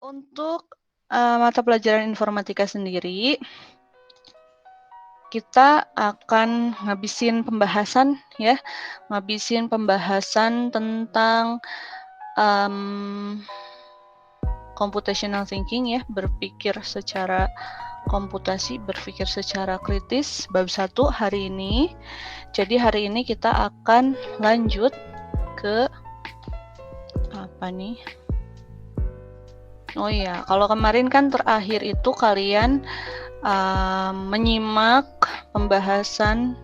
Untuk mata pelajaran informatika sendiri, kita akan ngabisin pembahasan tentang computational thinking ya, berpikir secara komputasi, berpikir secara kritis, bab 1 hari ini. Jadi hari ini kita akan lanjut ke apa nih? Oh iya, kalau kemarin kan terakhir itu kalian menyimak pembahasan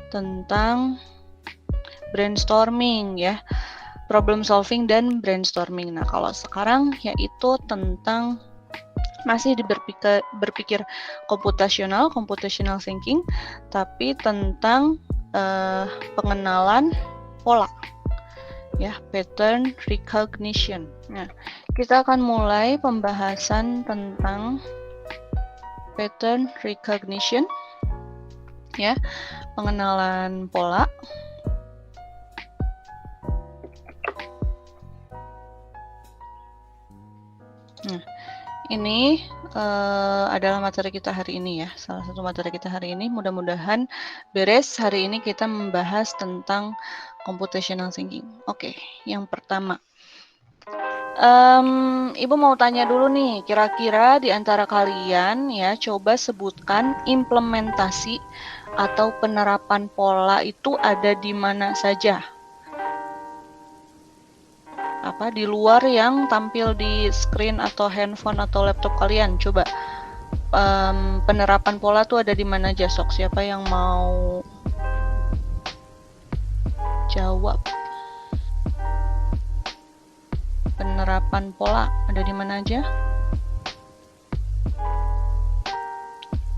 tentang brainstorming ya, problem solving dan brainstorming. Nah, kalau sekarang yaitu tentang masih berpikir computational thinking, tapi tentang pengenalan pola ya, pattern recognition. Nah, kita akan mulai pembahasan tentang pattern recognition ya, pengenalan pola. Nah, ini adalah materi kita hari ini ya, salah satu materi kita hari ini. Mudah-mudahan beres. Hari ini kita membahas tentang computational thinking. Oke, yang pertama, Ibu mau tanya dulu nih, kira-kira di antara kalian ya, coba sebutkan implementasi atau penerapan pola itu ada di mana saja? Apa di luar yang tampil di screen atau handphone atau laptop kalian? Coba penerapan pola tuh ada di mana aja? Sok, siapa yang mau jawab? Penerapan pola ada di mana aja?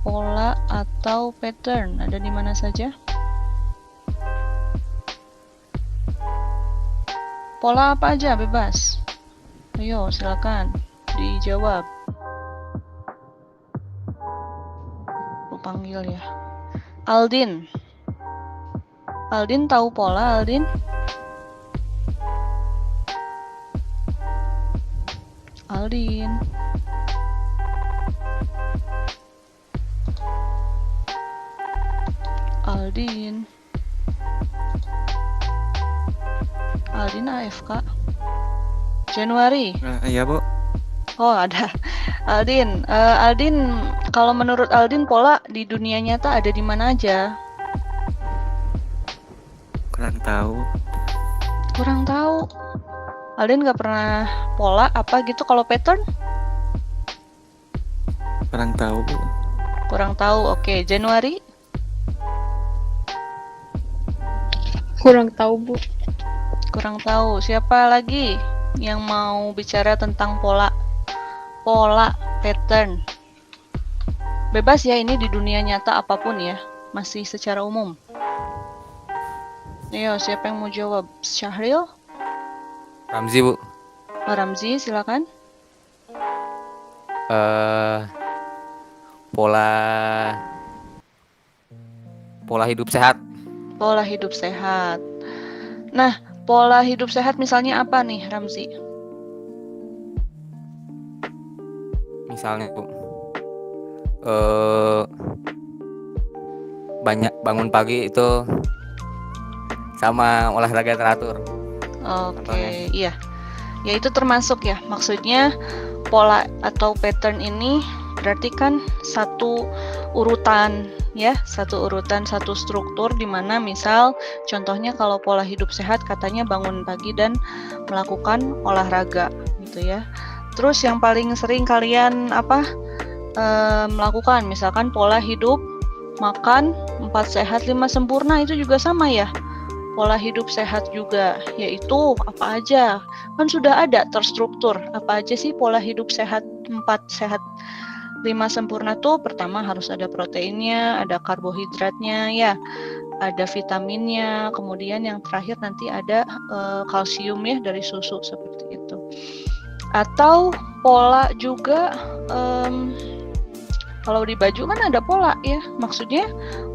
Pola atau pattern ada di mana saja? Pola apa aja, bebas. Ayo, silakan dijawab. Aku panggil ya. Aldin. Aldin tahu pola, Aldin? Aldin. Aldin. Aldin AFK. Januari. Iya, Bu. Oh, ada. Aldin. Aldin, kalau menurut Aldin pola di dunia nyata ada di mana aja? Kurang tahu. Kurang tahu. Aldin nggak pernah pola apa gitu. Kalau pattern? Kurang tahu, Bu. Kurang tahu. Oke, Januari? Kurang tahu, Bu. Kurang tahu. Siapa lagi yang mau bicara tentang pola? Pola, pattern. Bebas ya, ini di dunia nyata apapun ya. Masih secara umum. Ayo, siapa yang mau jawab? Syahril? Ramzi, Bu. Ramzi, silakan. Pola hidup sehat. Pola hidup sehat. Nah, pola hidup sehat misalnya apa nih, Ramzi? Misalnya, Bu, banyak bangun pagi itu sama olahraga teratur. Oke, iya. Ya itu termasuk ya. Maksudnya pola atau pattern ini berarti kan satu urutan ya, satu struktur di mana misal contohnya kalau pola hidup sehat katanya bangun pagi dan melakukan olahraga gitu ya. Terus yang paling sering kalian melakukan misalkan pola hidup makan 4 sehat 5 sempurna, itu juga sama ya. Pola hidup sehat juga, yaitu apa aja? Kan sudah ada terstruktur. Apa aja sih pola hidup sehat 4 sehat 5 sempurna tuh? Pertama harus ada proteinnya, ada karbohidratnya ya, ada vitaminnya, kemudian yang terakhir nanti ada kalsium ya dari susu seperti itu. Atau pola juga kalau di baju kan ada pola ya, maksudnya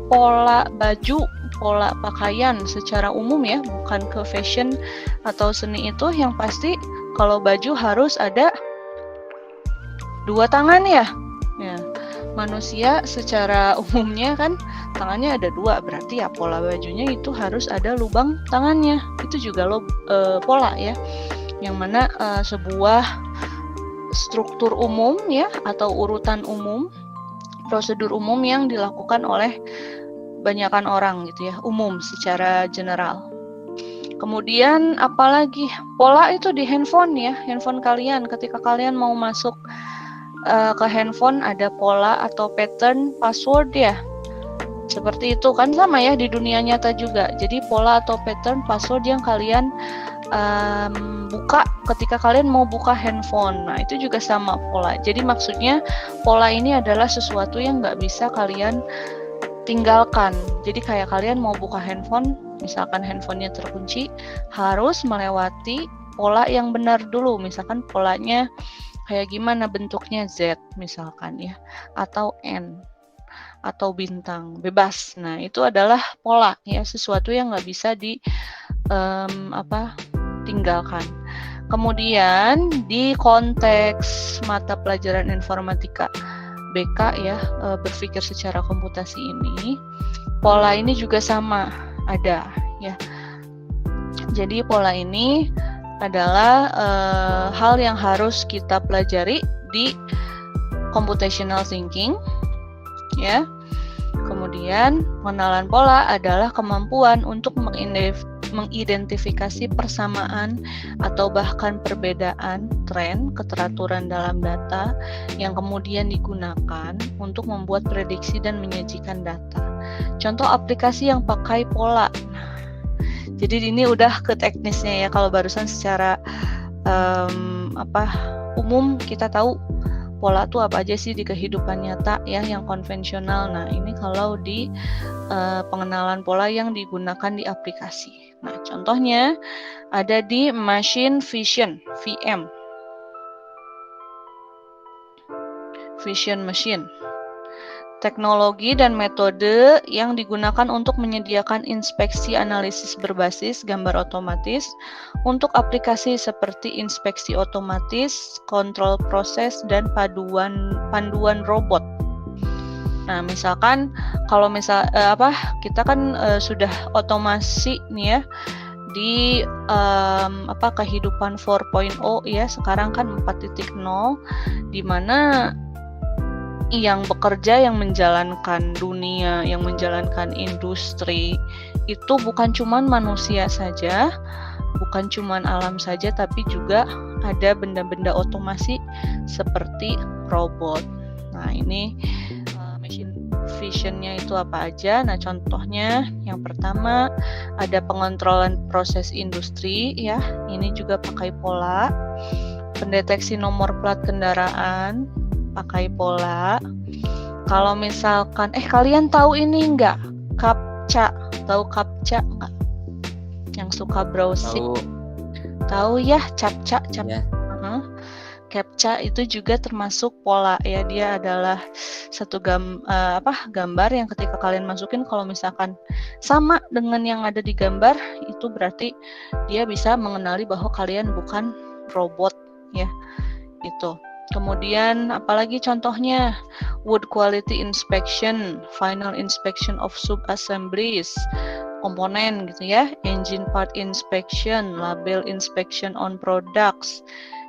pola baju, pola pakaian secara umum ya, bukan ke fashion atau seni itu. Yang pasti kalau baju harus ada 2 tangan ya? Ya. Manusia secara umumnya kan tangannya ada 2, berarti ya pola bajunya itu harus ada lubang tangannya. Itu juga pola ya. Yang mana sebuah struktur umum ya atau urutan umum, prosedur umum yang dilakukan oleh banyakan orang gitu ya, umum secara general. Kemudian apalagi pola itu di handphone ya, handphone kalian ketika kalian mau masuk ke handphone ada pola atau pattern password ya. Seperti itu kan sama ya di dunia nyata juga. Jadi pola atau pattern password yang kalian buka ketika kalian mau buka handphone. Nah itu juga sama pola. Jadi maksudnya pola ini adalah sesuatu yang nggak bisa kalian tinggalkan. Jadi kayak kalian mau buka handphone, misalkan handphonenya terkunci, harus melewati pola yang benar dulu. Misalkan polanya kayak gimana bentuknya, Z misalkan ya, atau N, atau bintang, bebas. Nah itu adalah pola ya, sesuatu yang nggak bisa tinggalkan. Kemudian di konteks mata pelajaran informatika BK ya, berpikir secara komputasi ini, pola ini juga sama ada ya. Jadi pola ini adalah hal yang harus kita pelajari di computational thinking ya. Kemudian pengenalan pola adalah kemampuan untuk mengidentifikasi persamaan atau bahkan perbedaan tren keteraturan dalam data yang kemudian digunakan untuk membuat prediksi dan menyajikan data. Contoh aplikasi yang pakai pola. Jadi ini udah ke teknisnya ya. Kalau barusan secara umum kita tahu pola itu apa aja sih di kehidupan nyata ya yang konvensional. Nah ini kalau di pengenalan pola yang digunakan di aplikasi. Nah contohnya ada di machine vision (VM), vision machine. Teknologi dan metode yang digunakan untuk menyediakan inspeksi analisis berbasis gambar otomatis untuk aplikasi seperti inspeksi otomatis, kontrol proses, dan panduan robot. Nah, misalkan kalau kita kan sudah otomasi nih ya di kehidupan 4.0 ya, sekarang kan 4.0 di mana yang bekerja, yang menjalankan dunia, yang menjalankan industri itu bukan cuman manusia saja, bukan cuman alam saja, tapi juga ada benda-benda otomasi seperti robot. Nah ini machine vision-nya itu apa aja? Nah contohnya yang pertama ada pengontrolan proses industri ya, ini juga pakai pola. Pendeteksi nomor plat kendaraan pakai pola. Kalau misalkan kalian tahu ini enggak? CAPTCHA. Tahu CAPTCHA enggak? Yang suka browsing. Tahu ya CAPTCHA. Ya. CAPTCHA itu juga termasuk pola ya. Dia adalah satu gambar yang ketika kalian masukin, kalau misalkan sama dengan yang ada di gambar, itu berarti dia bisa mengenali bahwa kalian bukan robot ya. Itu. Kemudian apalagi contohnya wood quality inspection, final inspection of sub-assemblies, komponen gitu ya, engine part inspection, label inspection on products,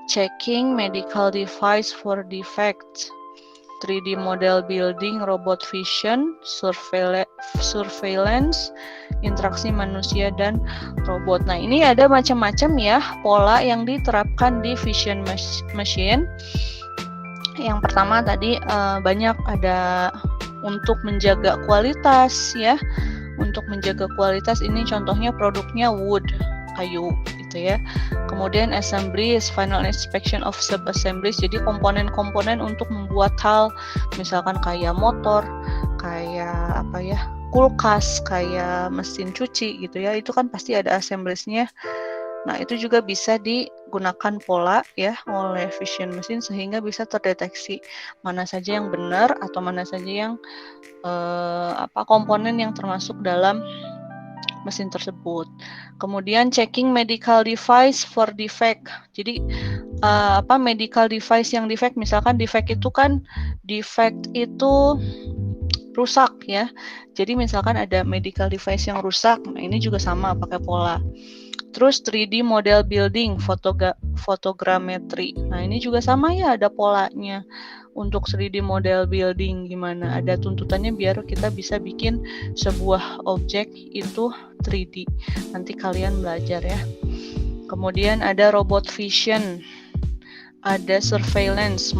checking medical device for defects, 3D model building, robot vision, surveillance, interaksi manusia dan robot. Nah ini ada macam-macam ya pola yang diterapkan di vision machine. Yang pertama tadi banyak ada untuk menjaga kualitas ya. Untuk menjaga kualitas ini contohnya produknya wood, kayu gitu ya. Kemudian assemblies, final inspection of sub-assemblies, jadi komponen-komponen untuk membuat hal misalkan kayak motor, kayak kulkas, kayak mesin cuci gitu ya, itu kan pasti ada assembliesnya. Nah itu juga bisa digunakan pola ya oleh vision machine sehingga bisa terdeteksi mana saja yang benar atau mana saja yang komponen yang termasuk dalam mesin tersebut. Kemudian checking medical device for defect. Jadi medical device yang defect. Misalkan defect itu rusak ya. Jadi misalkan ada medical device yang rusak, nah ini juga sama pakai pola. Terus 3D model building, fotogrametri. Nah ini juga sama ya, ada polanya. Untuk 3D model building gimana? Ada tuntutannya biar kita bisa bikin sebuah objek itu 3D. Nanti kalian belajar ya. Kemudian ada robot vision, ada surveillance,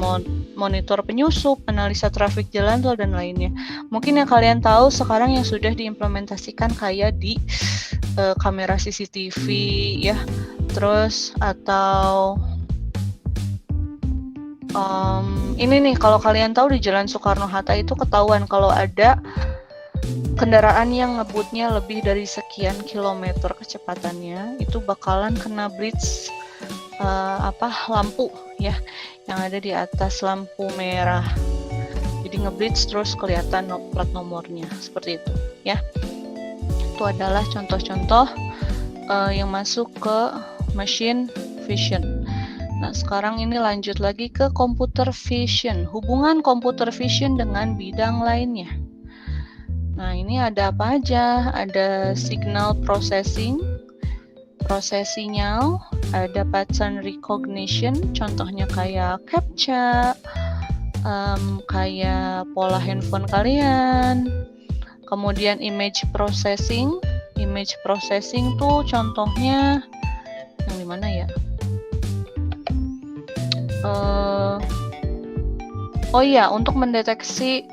monitor penyusup, analisa trafik jalan tol dan lainnya. Mungkin yang kalian tahu sekarang yang sudah diimplementasikan kayak di kamera CCTV ya, terus atau ini nih, kalau kalian tahu di Jalan Soekarno-Hatta itu ketahuan kalau ada kendaraan yang ngebutnya lebih dari sekian kilometer kecepatannya, itu bakalan kena blitz lampu ya, yang ada di atas lampu merah. Jadi ngeblitz terus kelihatan plat nomornya seperti itu ya. Itu adalah contoh-contoh yang masuk ke machine vision. Nah, sekarang ini lanjut lagi ke computer vision. Hubungan computer vision dengan bidang lainnya. Nah, ini ada apa aja? Ada signal processing, proses sinyal, ada pattern recognition, contohnya kayak CAPTCHA, kayak pola handphone kalian. Kemudian image processing tuh contohnya yang dimana ya? Untuk mendeteksi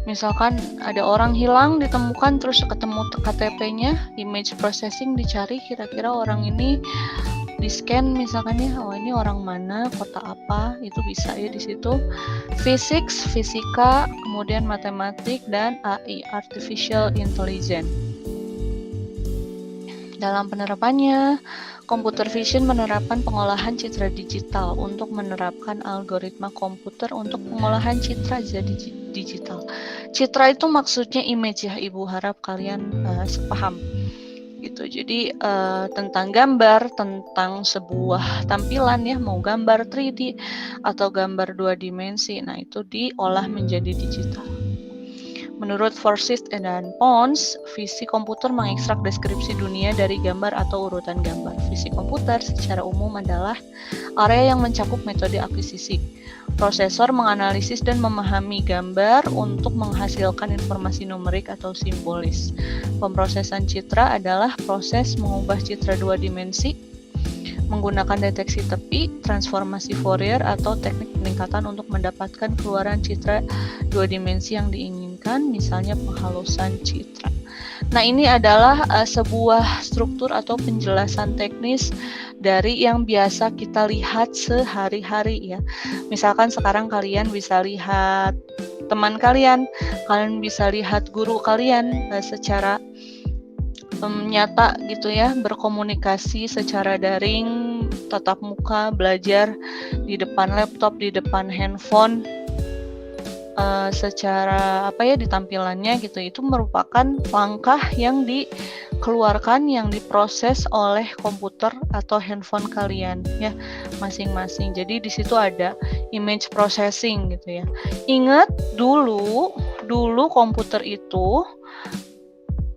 misalkan ada orang hilang ditemukan terus ketemu KTP-nya, image processing dicari kira-kira orang ini di scan misalkan ya, ini orang mana, kota apa, itu bisa ya di situ. Fisika, kemudian matematik dan AI, artificial intelligence. Dalam penerapannya, computer vision menerapkan pengolahan citra digital untuk menerapkan algoritma komputer untuk pengolahan citra jadi digital. Citra itu maksudnya image ya, Ibu harap kalian sepaham gitu. Jadi tentang gambar, tentang sebuah tampilan ya, mau gambar 3D atau gambar 2 dimensi, nah itu diolah menjadi digital. Menurut Forsyth dan Pons, visi komputer mengekstrak deskripsi dunia dari gambar atau urutan gambar. Visi komputer secara umum adalah area yang mencakup metode akuisisi. Prosesor menganalisis dan memahami gambar untuk menghasilkan informasi numerik atau simbolis. Pemrosesan citra adalah proses mengubah citra 2 dimensi menggunakan deteksi tepi, transformasi Fourier atau teknik peningkatan untuk mendapatkan keluaran citra 2 dimensi yang diinginkan, misalnya penghalusan citra. Nah, ini adalah sebuah struktur atau penjelasan teknis dari yang biasa kita lihat sehari-hari ya. Misalkan sekarang kalian bisa lihat teman kalian bisa lihat guru kalian secara nyata gitu ya, berkomunikasi secara daring, tatap muka, belajar di depan laptop, di depan handphone, secara di tampilannya gitu. Itu merupakan langkah yang dikeluarkan, yang diproses oleh komputer atau handphone kalian ya masing-masing. Jadi di situ ada image processing gitu ya. Ingat dulu komputer itu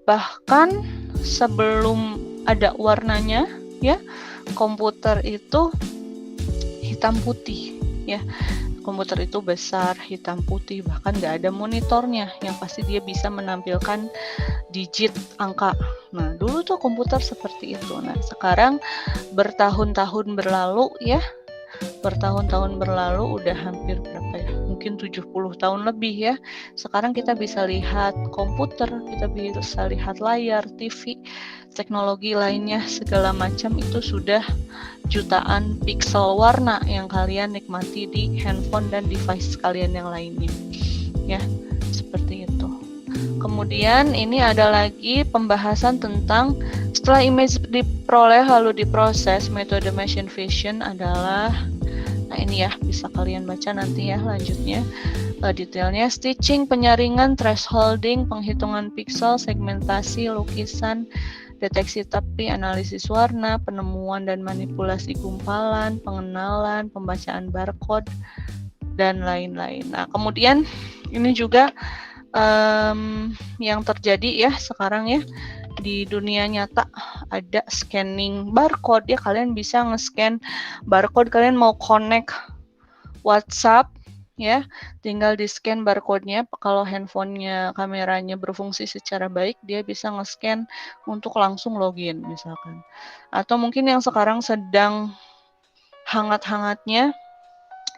bahkan sebelum ada warnanya ya, komputer itu hitam putih ya. Komputer itu besar, hitam putih, bahkan nggak ada monitornya, yang pasti dia bisa menampilkan digit angka. Nah, dulu tuh komputer seperti itu. Nah, sekarang bertahun-tahun berlalu ya, udah hampir berapa ya, mungkin 70 tahun lebih ya. Sekarang kita bisa lihat komputer, kita bisa lihat layar, TV, teknologi lainnya segala macam itu sudah jutaan piksel warna yang kalian nikmati di handphone dan device kalian yang lainnya ya, seperti itu. Kemudian ini ada lagi pembahasan tentang setelah image diperoleh lalu diproses, metode machine vision adalah, nah ini ya bisa kalian baca nanti ya lanjutnya detailnya. Stitching, penyaringan, thresholding, penghitungan piksel, segmentasi, lukisan, deteksi tepi, analisis warna, penemuan dan manipulasi gumpalan, pengenalan, pembacaan barcode, dan lain-lain. Nah, kemudian ini juga yang terjadi ya sekarang ya di dunia nyata, ada scanning barcode ya. Kalian bisa nge-scan barcode, kalian mau connect WhatsApp ya, tinggal di scan barcode-nya. Kalau handphonenya kameranya berfungsi secara baik, dia bisa nge-scan untuk langsung login misalkan. Atau mungkin yang sekarang sedang hangat-hangatnya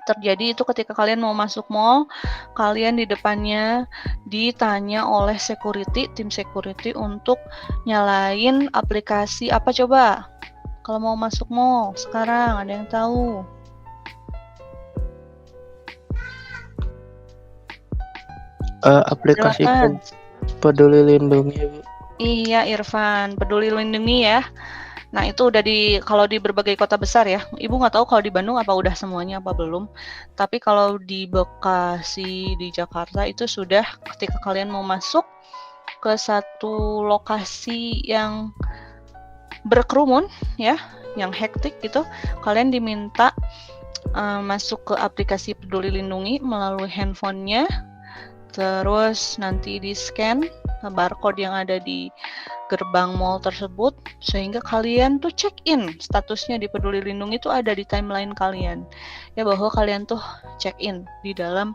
terjadi itu ketika kalian mau masuk mall, kalian di depannya ditanya oleh security, tim security untuk nyalain aplikasi apa coba? Kalau mau masuk mall sekarang, ada yang tahu? Aplikasi Silakan. Peduli Lindungi, Bu. Iya, Irfan, Peduli Lindungi ya. Nah, itu udah kalau di berbagai kota besar ya. Ibu nggak tahu kalau di Bandung apa udah semuanya apa belum. Tapi kalau di Bekasi, di Jakarta itu sudah ketika kalian mau masuk ke satu lokasi yang berkerumun ya, yang hektik gitu, kalian diminta masuk ke aplikasi Peduli Lindungi melalui handphonenya. Terus nanti di-scan barcode yang ada di gerbang mall tersebut sehingga kalian tuh check-in. Statusnya di Peduli Lindungi itu ada di timeline kalian. Ya bahwa kalian tuh check-in di dalam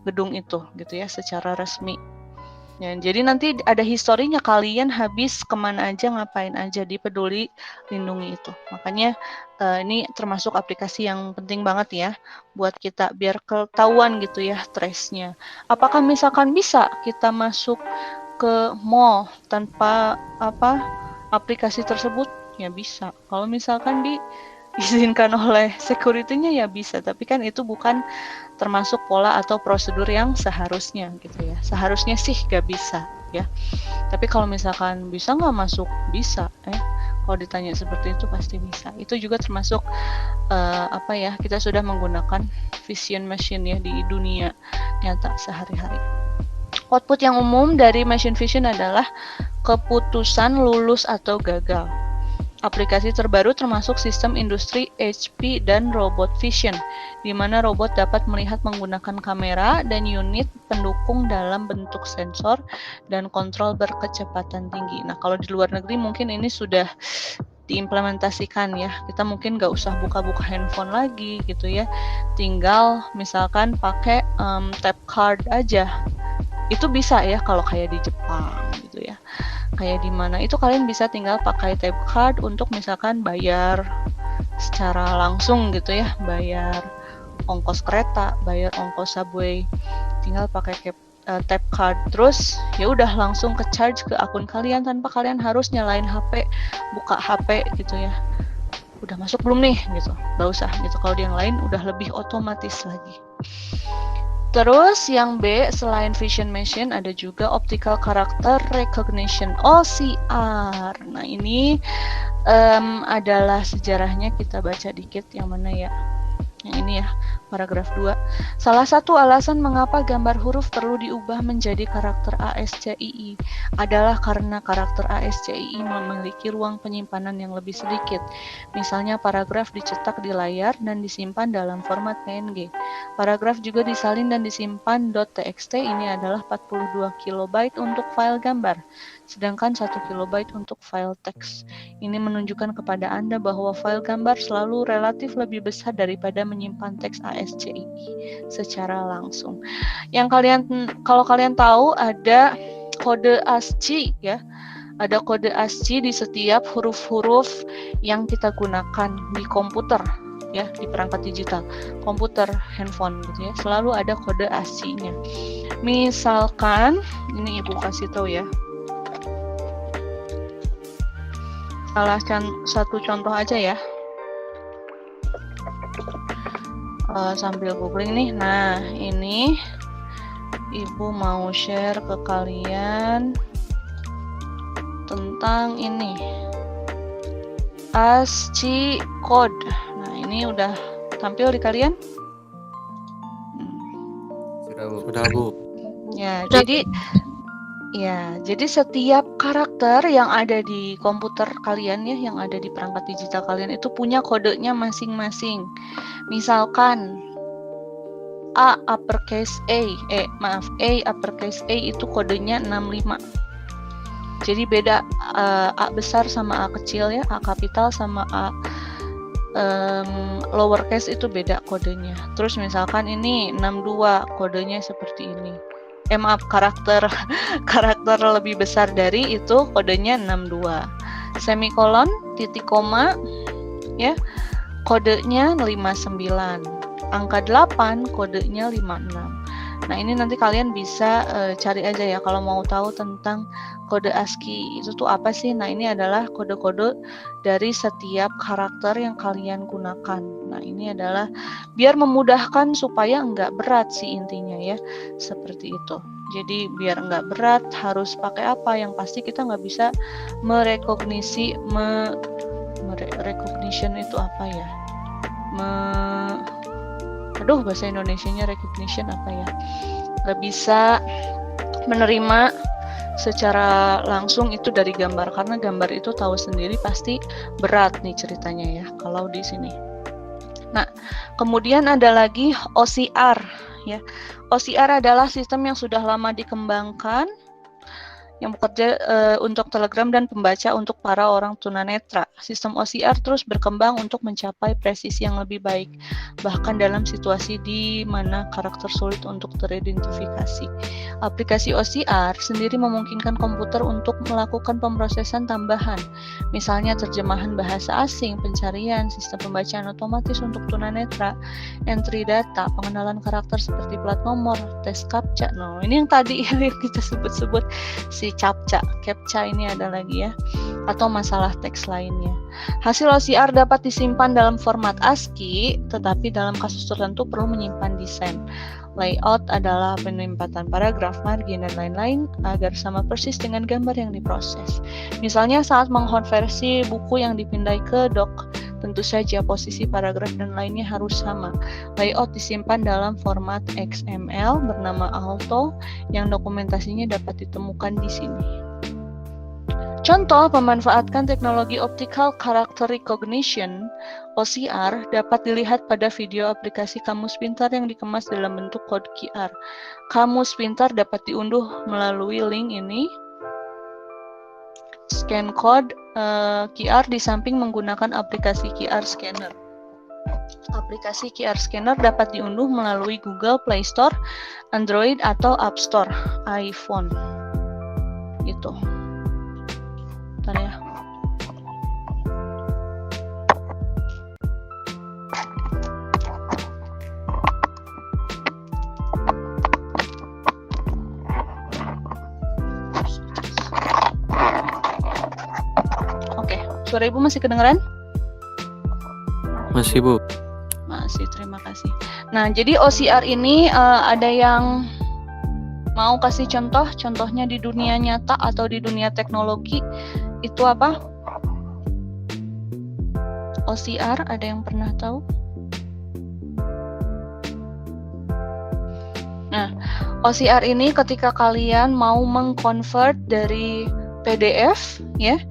gedung itu gitu ya secara resmi. Ya, jadi nanti ada historinya kalian habis kemana aja, ngapain aja di Peduli Lindungi itu. Makanya ini termasuk aplikasi yang penting banget ya buat kita biar ketahuan gitu ya trace-nya. Apakah misalkan bisa kita masuk ke mall tanpa aplikasi tersebut? Ya bisa. Kalau misalkan diizinkan oleh security-nya ya bisa, tapi kan itu bukan termasuk pola atau prosedur yang seharusnya gitu ya. Seharusnya sih gak bisa ya. Tapi kalau misalkan bisa nggak masuk, bisa ya. Kalau ditanya seperti itu pasti bisa. Itu juga termasuk kita sudah menggunakan vision machine ya di dunia nyata sehari-hari. Output yang umum dari machine vision adalah keputusan lulus atau gagal. Aplikasi terbaru termasuk sistem industri HP dan robot vision, di mana robot dapat melihat menggunakan kamera dan unit pendukung dalam bentuk sensor dan kontrol berkecepatan tinggi. Nah, kalau di luar negeri mungkin ini sudah diimplementasikan ya. Kita mungkin nggak usah buka-buka handphone lagi gitu ya. Tinggal misalkan pakai tap card aja. Itu bisa ya kalau kayak di Jepang gitu ya. Kayak di mana itu kalian bisa tinggal pakai tap card untuk misalkan bayar secara langsung gitu ya, bayar ongkos kereta, bayar ongkos subway, tinggal pakai tap card, terus ya udah langsung ke charge ke akun kalian tanpa kalian harus nyalain HP, buka HP gitu ya. Udah masuk belum nih gitu, nggak usah gitu. Kalau di yang lain udah lebih otomatis lagi. Terus yang B, selain vision machine ada juga optical character recognition, OCR. Nah ini adalah sejarahnya, kita baca dikit yang mana ya. Yang ini ya, paragraf 2. Salah satu alasan mengapa gambar huruf perlu diubah menjadi karakter ASCII adalah karena karakter ASCII memiliki ruang penyimpanan yang lebih sedikit. Misalnya paragraf dicetak di layar dan disimpan dalam format PNG. Paragraf juga disalin dan disimpan .txt, ini adalah 42 KB untuk file gambar, sedangkan 1 KB untuk file teks. Ini menunjukkan kepada Anda bahwa file gambar selalu relatif lebih besar daripada menyimpan teks ASCII secara langsung. Kalau kalian tahu ada kode ASCII ya. Ada kode ASCII di setiap huruf-huruf yang kita gunakan di komputer ya, di perangkat digital, komputer, handphone gitu ya. Selalu ada kode ASCII-nya. Misalkan ini Ibu kasih tahu ya. Salah satu contoh aja ya. Sambil googling nih. Nah, ini Ibu mau share ke kalian tentang ini. ASCII code. Nah, ini udah tampil di kalian? Sudah, Bu. Sudah, Bu. Ya, Sudah. jadi Ya, jadi setiap karakter yang ada di komputer kalian ya, yang ada di perangkat digital kalian itu punya kodenya masing-masing. Misalkan A uppercase A, A uppercase A itu kodenya 65. Jadi beda A besar sama A kecil ya, A kapital sama A lowercase itu beda kodenya. Terus misalkan ini 62, kodenya seperti ini. Maaf, karakter lebih besar dari itu kodenya 62. Semikolon, titik koma ya, kodenya 59. Angka 8 kodenya 56. Nah, ini nanti kalian bisa cari aja ya kalau mau tahu tentang kode ASCII itu tuh apa sih. Nah, ini adalah kode-kode dari setiap karakter yang kalian gunakan. Nah, ini adalah biar memudahkan supaya enggak berat sih intinya ya, seperti itu. Jadi biar enggak berat harus pakai apa, yang pasti kita nggak bisa merekognisi recognition itu apa ya, bahasa Indonesianya recognition apa ya, nggak bisa menerima secara langsung itu dari gambar, karena gambar itu tahu sendiri pasti berat nih ceritanya ya kalau di sini. Nah, kemudian ada lagi OCR ya. OCR adalah sistem yang sudah lama dikembangkan yang bekerja untuk Telegram dan pembaca untuk para orang tunanetra. Sistem OCR terus berkembang untuk mencapai presisi yang lebih baik, bahkan dalam situasi di mana karakter sulit untuk teridentifikasi. Aplikasi OCR sendiri memungkinkan komputer untuk melakukan pemrosesan tambahan, misalnya terjemahan bahasa asing, pencarian, sistem pembacaan otomatis untuk tunanetra, entry data, pengenalan karakter seperti plat nomor, tes CAPTCHA. Nah, ini yang tadi yang kita sebut-sebut si CAPTCHA ini ada lagi ya, atau masalah teks lainnya. Hasil OCR dapat disimpan dalam format ASCII, tetapi dalam kasus tertentu perlu menyimpan desain. Layout adalah penempatan paragraf, margin, dan lain-lain agar sama persis dengan gambar yang diproses. Misalnya saat mengkonversi buku yang dipindai ke doc, tentu saja posisi paragraf dan lainnya harus sama. Layout disimpan dalam format XML bernama Alto yang dokumentasinya dapat ditemukan di sini. Contoh memanfaatkan teknologi Optical Character Recognition (OCR) dapat dilihat pada video aplikasi Kamus Pintar yang dikemas dalam bentuk kode QR. Kamus Pintar dapat diunduh melalui link ini. Scan code QR di samping menggunakan aplikasi QR Scanner. Aplikasi QR Scanner dapat diunduh melalui Google Play Store, Android atau App Store, iPhone. Gitu. Bentar ya. Oke, suara Ibu masih kedengeran? Masih, Bu. Masih, terima kasih. Nah, jadi OCR ini ada yang mau kasih contohnya di dunia nyata atau di dunia teknologi itu apa? OCR, ada yang pernah tahu? Nah, OCR ini ketika kalian mau mengconvert dari PDF, ya,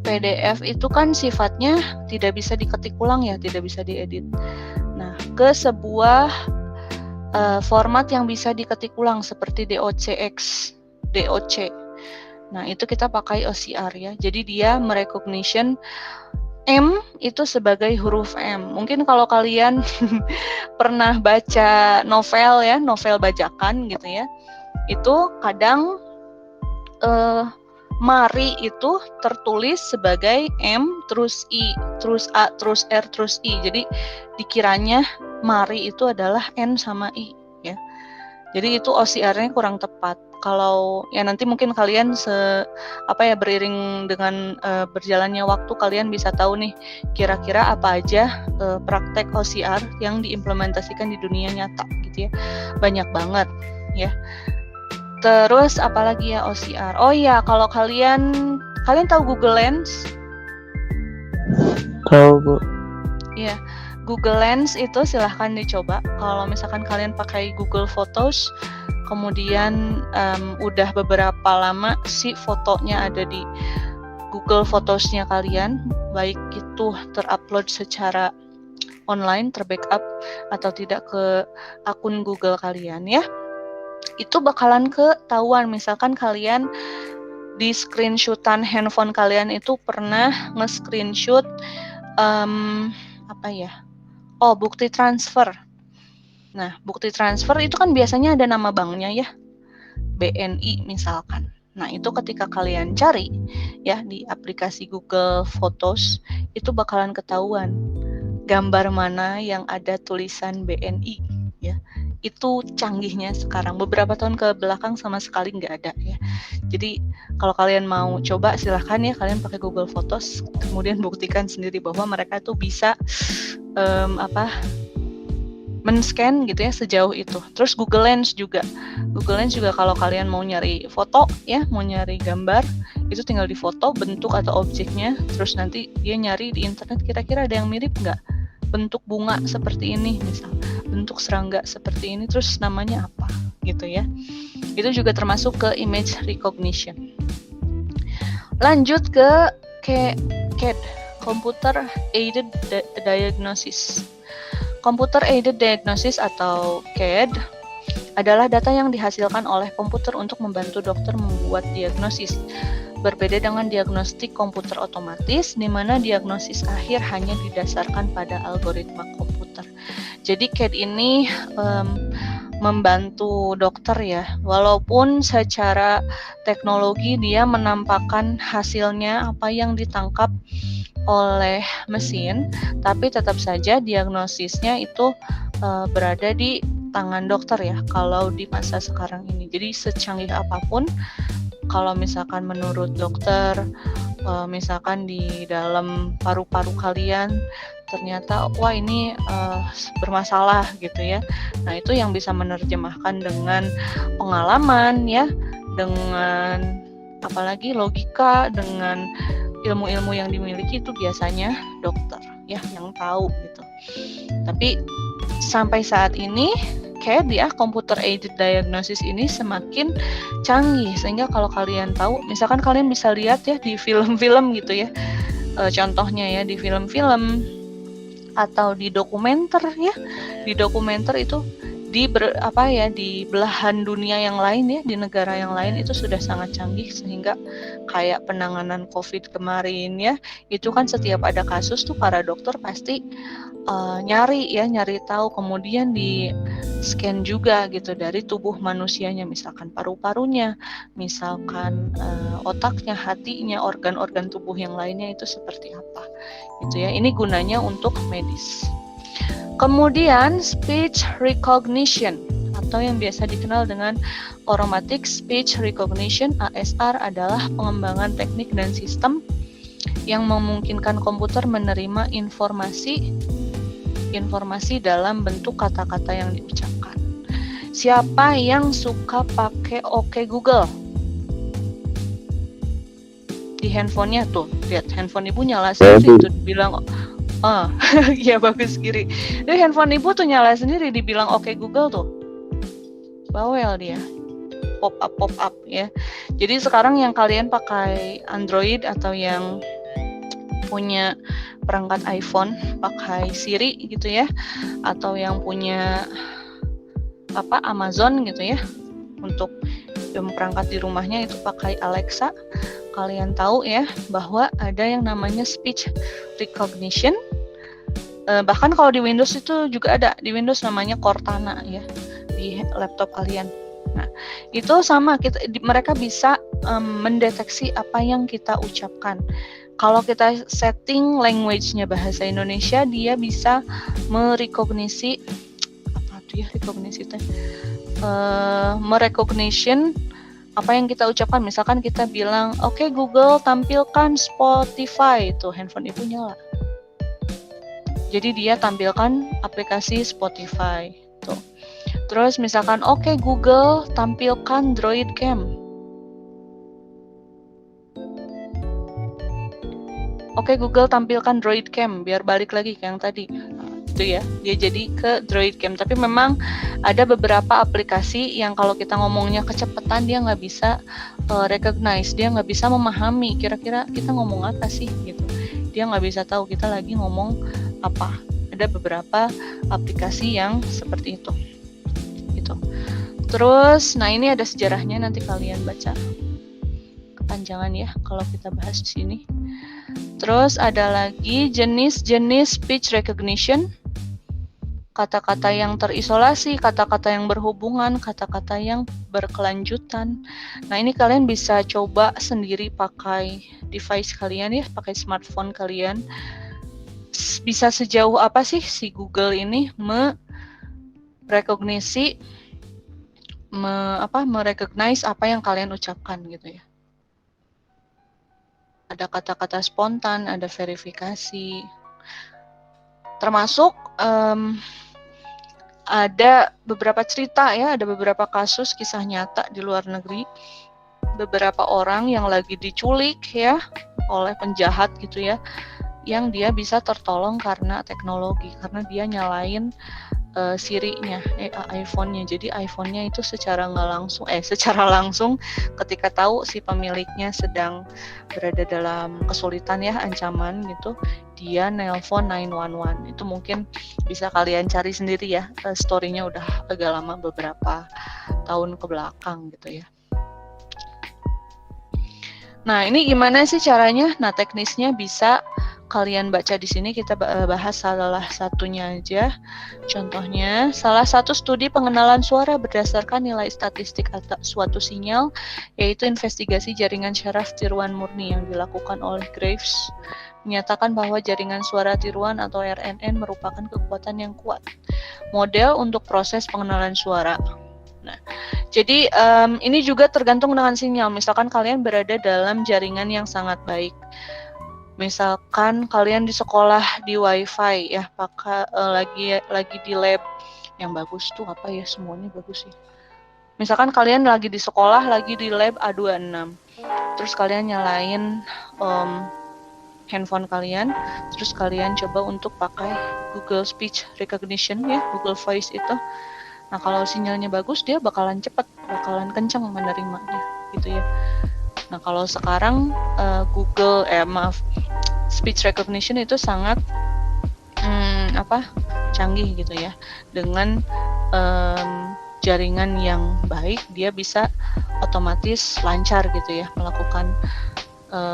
PDF itu kan sifatnya tidak bisa diketik ulang ya, tidak bisa diedit. Nah, ke sebuah format yang bisa diketik ulang seperti DOCX, DOC. Nah, itu kita pakai OCR ya. Jadi dia merecognition M itu sebagai huruf M. Mungkin kalau kalian pernah baca novel ya, novel bajakan gitu ya, itu kadang Mari itu tertulis sebagai M, terus I, terus A, terus R, terus I. Jadi dikiranya Mari itu adalah N sama I ya. Jadi itu OCR-nya kurang tepat. Kalau ya nanti mungkin kalian beriring dengan berjalannya waktu kalian bisa tahu nih kira-kira apa aja praktek OCR yang diimplementasikan di dunia nyata gitu ya. Banyak banget ya. Terus apalagi ya OCR? Oh iya, kalau kalian tahu Google Lens? Tahu, Bu. Iya, Google Lens itu silahkan dicoba. Kalau misalkan kalian pakai Google Photos, kemudian udah beberapa lama si fotonya ada di Google Photosnya kalian, baik itu terupload secara online, terbackup atau tidak ke akun Google kalian ya, itu bakalan ketahuan. Misalkan kalian di screenshotan handphone kalian itu pernah nge-screenshot bukti transfer. Nah, bukti transfer itu kan biasanya ada nama banknya ya, BNI misalkan. Nah, itu ketika kalian cari ya di aplikasi Google Photos, itu bakalan ketahuan gambar mana yang ada tulisan BNI ya. Itu canggihnya sekarang. Beberapa tahun ke belakang sama sekali nggak ada ya. Jadi kalau kalian mau coba silahkan ya, kalian pakai Google Photos, kemudian buktikan sendiri bahwa mereka tuh bisa men-scan gitu ya sejauh itu. Terus Google Lens juga kalau kalian mau nyari foto ya, mau nyari gambar, itu tinggal di foto bentuk atau objeknya, terus nanti dia nyari di internet kira-kira ada yang mirip nggak, bentuk bunga seperti ini misal, bentuk serangga seperti ini, terus namanya apa gitu ya. Itu juga termasuk ke image recognition. Lanjut ke CAD, Computer Aided Diagnosis. Computer Aided Diagnosis atau CAD adalah data yang dihasilkan oleh komputer untuk membantu dokter membuat diagnosis. Berbeda dengan diagnostik komputer otomatis, di mana diagnosis akhir hanya didasarkan pada algoritma komputer. Jadi CAD ini membantu dokter ya, walaupun secara teknologi dia menampakkan hasilnya apa yang ditangkap oleh mesin, tapi tetap saja diagnosisnya itu berada di tangan dokter ya kalau di masa sekarang ini. Jadi secanggih apapun, kalau misalkan menurut dokter misalkan di dalam paru-paru kalian ternyata wah ini bermasalah gitu ya. Nah, itu yang bisa menerjemahkan dengan pengalaman ya, dengan apalagi logika, dengan ilmu-ilmu yang dimiliki, itu biasanya dokter ya yang tahu gitu. Tapi sampai saat ini CAD ya, Computer Aided Diagnosis ini semakin canggih, sehingga kalau kalian tahu, misalkan kalian bisa lihat ya di film-film gitu ya, contohnya ya di film-film atau di dokumenter ya, di dokumenter itu di belahan dunia yang lain ya, di negara yang lain itu sudah sangat canggih, sehingga kayak penanganan COVID kemarin ya, itu kan setiap ada kasus tuh para dokter pasti nyari tahu, kemudian di scan juga gitu dari tubuh manusianya, misalkan paru-parunya, misalkan otaknya, hatinya, organ-organ tubuh yang lainnya itu seperti apa gitu ya. Ini gunanya untuk medis. Kemudian speech recognition atau yang biasa dikenal dengan automatic speech recognition (ASR) adalah pengembangan teknik dan sistem yang memungkinkan komputer menerima informasi dalam bentuk kata-kata yang diucapkan. Siapa yang suka pakai OK Google? Di handphonenya tuh, lihat handphone ibu nyala sendiri tuh dibilang ya bagus kiri. Jadi handphone ibu tuh nyala sendiri dibilang OK Google tuh. Bawel dia. Pop up ya. Jadi sekarang yang kalian pakai Android atau yang punya perangkat iPhone pakai Siri gitu ya, atau yang punya Amazon gitu ya, untuk perangkat di rumahnya itu pakai Alexa, kalian tahu ya bahwa ada yang namanya speech recognition. Bahkan kalau di Windows itu juga ada, di Windows namanya Cortana ya, di laptop kalian. Nah, itu sama, mereka bisa mendeteksi apa yang kita ucapkan. Kalau kita setting language-nya bahasa Indonesia, dia bisa merecognition apa yang kita ucapkan. Misalkan kita bilang, "Oke Google, tampilkan Spotify." Itu handphone ibu nyala. Jadi dia tampilkan aplikasi Spotify. Tuh. Terus misalkan, "Oke Google, tampilkan Droid Cam." Oke Google, tampilkan Droid Cam, biar balik lagi ke yang tadi. gitu ya. Dia jadi ke Droid Game. Tapi memang ada beberapa aplikasi yang kalau kita ngomongnya kecepatan dia nggak bisa recognize, dia nggak bisa memahami kira-kira kita ngomong apa sih gitu. Dia nggak bisa tahu kita lagi ngomong apa. Ada beberapa aplikasi yang seperti itu. Gitu. Terus, nah ini ada sejarahnya, nanti kalian baca. Kepanjangan ya kalau kita bahas di sini. Terus ada lagi jenis-jenis speech recognition. Kata-kata yang terisolasi, kata-kata yang berhubungan, kata-kata yang berkelanjutan. Nah, ini kalian bisa coba sendiri pakai device kalian ya, pakai smartphone kalian. Bisa sejauh apa sih si Google ini merecognize apa yang kalian ucapkan gitu ya. Ada kata-kata spontan, ada verifikasi. Termasuk ada beberapa cerita ya, ada beberapa kasus kisah nyata di luar negeri. Beberapa orang yang lagi diculik ya oleh penjahat gitu ya, yang dia bisa tertolong karena teknologi, karena dia nyalain Siri-nya, iPhone-nya. Jadi iPhone-nya itu secara langsung ketika tahu si pemiliknya sedang berada dalam kesulitan ya, ancaman gitu, dia nelpon 911. Itu mungkin bisa kalian cari sendiri ya, story-nya udah agak lama, beberapa tahun ke belakang gitu ya. Nah, ini gimana sih caranya? Nah, teknisnya bisa kalian baca di sini, kita bahas salah satunya aja. Contohnya, salah satu studi pengenalan suara berdasarkan nilai statistik atau suatu sinyal, yaitu investigasi jaringan syaraf tiruan murni yang dilakukan oleh Graves, menyatakan bahwa jaringan suara tiruan atau RNN merupakan kekuatan yang kuat model untuk proses pengenalan suara. Nah, jadi ini juga tergantung dengan sinyal. Misalkan kalian berada dalam jaringan yang sangat baik. Misalkan kalian di sekolah di WiFi ya, pakai lagi di lab yang bagus tuh apa ya, semuanya bagus sih. Misalkan kalian lagi di sekolah, lagi di lab A26, terus kalian nyalain handphone kalian, terus kalian coba untuk pakai Google Speech Recognition ya, Google Voice itu. Nah, kalau sinyalnya bagus, dia bakalan cepat, bakalan kencang menerimanya gitu ya. Nah, kalau sekarang speech recognition itu sangat canggih gitu ya. Dengan jaringan yang baik, dia bisa otomatis lancar gitu ya melakukan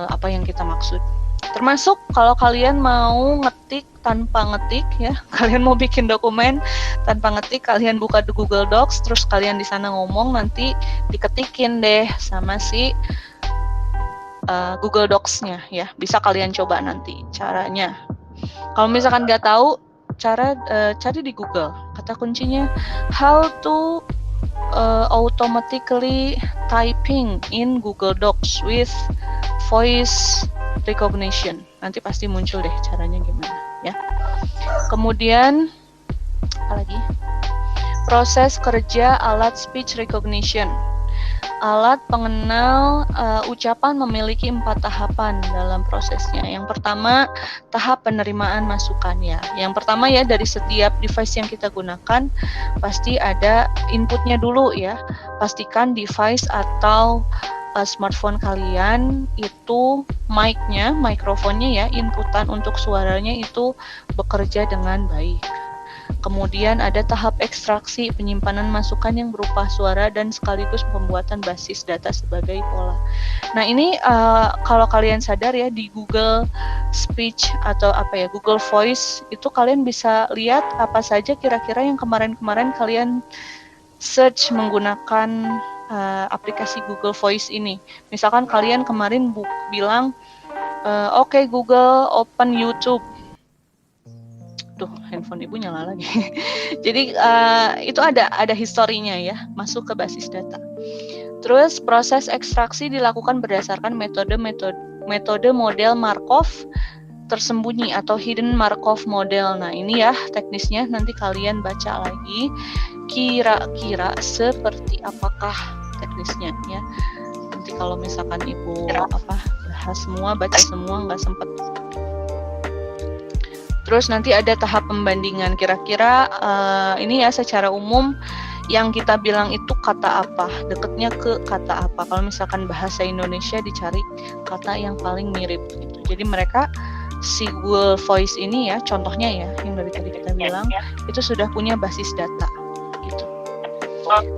apa yang kita maksud. Termasuk kalau kalian mau ngetik tanpa ngetik ya, kalian mau bikin dokumen tanpa ngetik, kalian buka di Google Docs, terus kalian di sana ngomong, nanti diketikin deh sama si Google Docs-nya ya. Bisa kalian coba nanti caranya. Kalau misalkan nggak tahu cara, cari di Google. Kata kuncinya how to automatically typing in Google Docs with voice recognition. Nanti pasti muncul deh caranya gimana ya. Kemudian apa lagi? Proses kerja alat speech recognition. Alat pengenal ucapan memiliki 4 tahapan dalam prosesnya. Yang pertama, tahap penerimaan masukan ya. Yang pertama ya, dari setiap device yang kita gunakan pasti ada inputnya dulu ya. Pastikan device atau smartphone kalian itu mic-nya, mikrofonnya ya, inputan untuk suaranya itu bekerja dengan baik. Kemudian ada tahap ekstraksi, penyimpanan masukan yang berupa suara dan sekaligus pembuatan basis data sebagai pola. Nah, ini kalau kalian sadar ya, di Google Speech atau Google Voice itu kalian bisa lihat apa saja kira-kira yang kemarin-kemarin kalian search menggunakan aplikasi Google Voice ini. Misalkan kalian kemarin bilang oke, Google open YouTube. Tuh, handphone ibu nyala lagi. Jadi itu ada historinya ya, masuk ke basis data. Terus proses ekstraksi dilakukan berdasarkan metode model Markov tersembunyi atau hidden Markov model. Nah, ini ya teknisnya, nanti kalian baca lagi kira-kira seperti apakah teknisnya ya. Nanti kalau misalkan ibu bahas semua, baca semua nggak sempat. Terus nanti ada tahap pembandingan. Kira-kira ini ya secara umum yang kita bilang itu kata apa, deketnya ke kata apa. Kalau misalkan bahasa Indonesia dicari kata yang paling mirip gitu. Jadi mereka si Google Voice ini ya, contohnya ya yang dari tadi kita bilang itu sudah punya basis data gitu.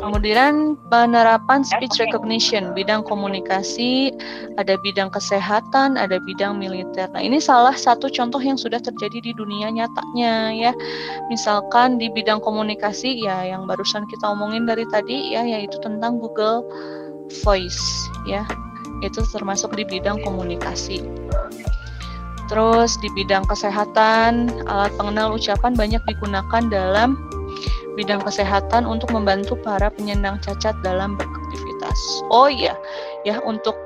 Kemudian penerapan speech recognition, bidang komunikasi, ada bidang kesehatan, ada bidang militer. Nah, ini salah satu contoh yang sudah terjadi di dunia nyatanya ya. Misalkan di bidang komunikasi ya yang barusan kita omongin dari tadi ya, yaitu tentang Google Voice ya. Itu termasuk di bidang komunikasi. Terus di bidang kesehatan, alat pengenal ucapan banyak digunakan dalam bidang kesehatan untuk membantu para penyandang cacat dalam beraktivitas. Oh iya, ya untuk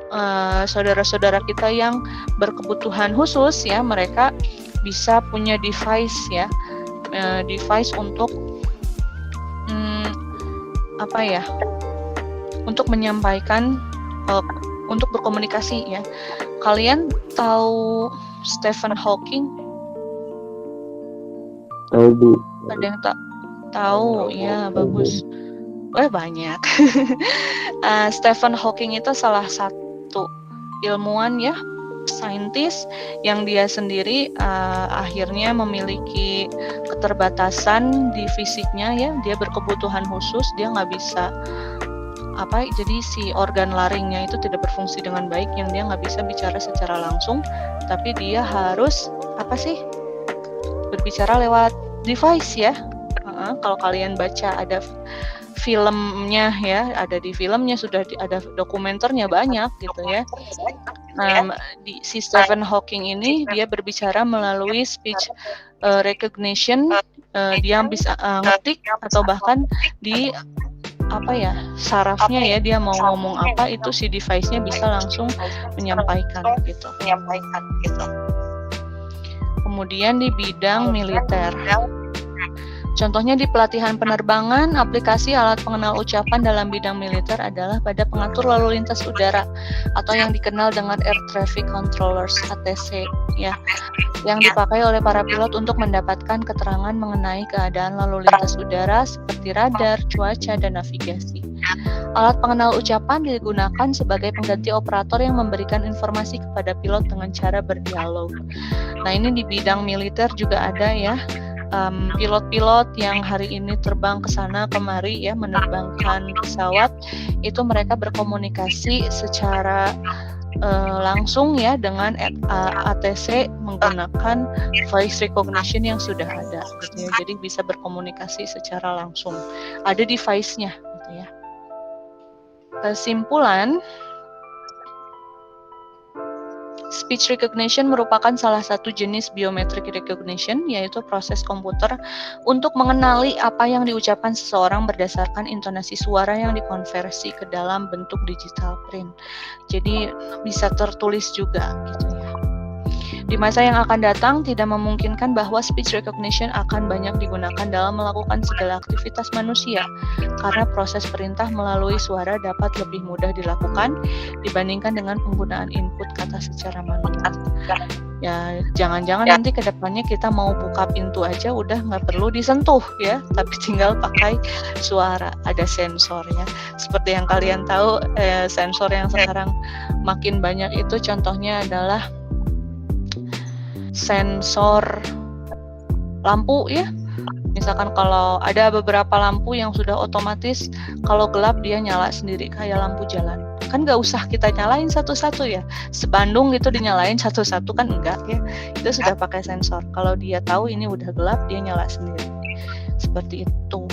saudara-saudara kita yang berkebutuhan khusus ya, mereka bisa punya device ya, device untuk untuk menyampaikan, untuk berkomunikasi ya. Kalian tahu Stephen Hawking? Tahu Bu. Ada yang tahu ya, bagus. Banyak. Stephen Hawking itu salah satu ilmuwan ya, saintis yang dia sendiri akhirnya memiliki keterbatasan di fisiknya ya, dia berkebutuhan khusus, dia nggak bisa jadi si organ laringnya itu tidak berfungsi dengan baik, yang dia nggak bisa bicara secara langsung, tapi dia harus berbicara lewat device ya. Kalau kalian baca ada filmnya ya, ada di filmnya, sudah ada dokumenternya banyak gitu ya. Si Stephen Hawking ini dia berbicara melalui speech recognition, dia bisa ngetik atau bahkan di sarafnya ya, dia mau ngomong apa itu si device-nya bisa langsung menyampaikan gitu. Kemudian di bidang militer, contohnya di pelatihan penerbangan, aplikasi alat pengenal ucapan dalam bidang militer adalah pada pengatur lalu lintas udara atau yang dikenal dengan Air Traffic Controllers (ATC) ya, yang dipakai oleh para pilot untuk mendapatkan keterangan mengenai keadaan lalu lintas udara seperti radar, cuaca, dan navigasi. Alat pengenal ucapan digunakan sebagai pengganti operator yang memberikan informasi kepada pilot dengan cara berdialog. Nah, ini di bidang militer juga ada ya. Pilot-pilot yang hari ini terbang ke sana kemari ya, menerbangkan pesawat, itu mereka berkomunikasi secara langsung ya dengan ATC menggunakan voice recognition yang sudah ada gitu ya. Jadi bisa berkomunikasi secara langsung. Ada device-nya gitu ya. Kesimpulan, speech recognition merupakan salah satu jenis biometric recognition, yaitu proses komputer untuk mengenali apa yang diucapkan seseorang berdasarkan intonasi suara yang dikonversi ke dalam bentuk digital print. Jadi bisa tertulis juga gitu ya. Di masa yang akan datang, tidak memungkinkan bahwa speech recognition akan banyak digunakan dalam melakukan segala aktivitas manusia, karena proses perintah melalui suara dapat lebih mudah dilakukan dibandingkan dengan penggunaan input kata secara manual. Ya, jangan-jangan nanti ke depannya kita mau buka pintu aja udah nggak perlu disentuh ya, tapi tinggal pakai suara, ada sensor ya. Seperti yang kalian tahu, sensor yang sekarang makin banyak itu contohnya adalah sensor lampu ya. Misalkan kalau ada beberapa lampu yang sudah otomatis kalau gelap dia nyala sendiri kayak lampu jalan. Kan nggak usah kita nyalain satu-satu ya. Sebandung gitu dinyalain satu-satu kan enggak ya. Itu sudah pakai sensor. Kalau dia tahu ini udah gelap dia nyala sendiri. Seperti itu.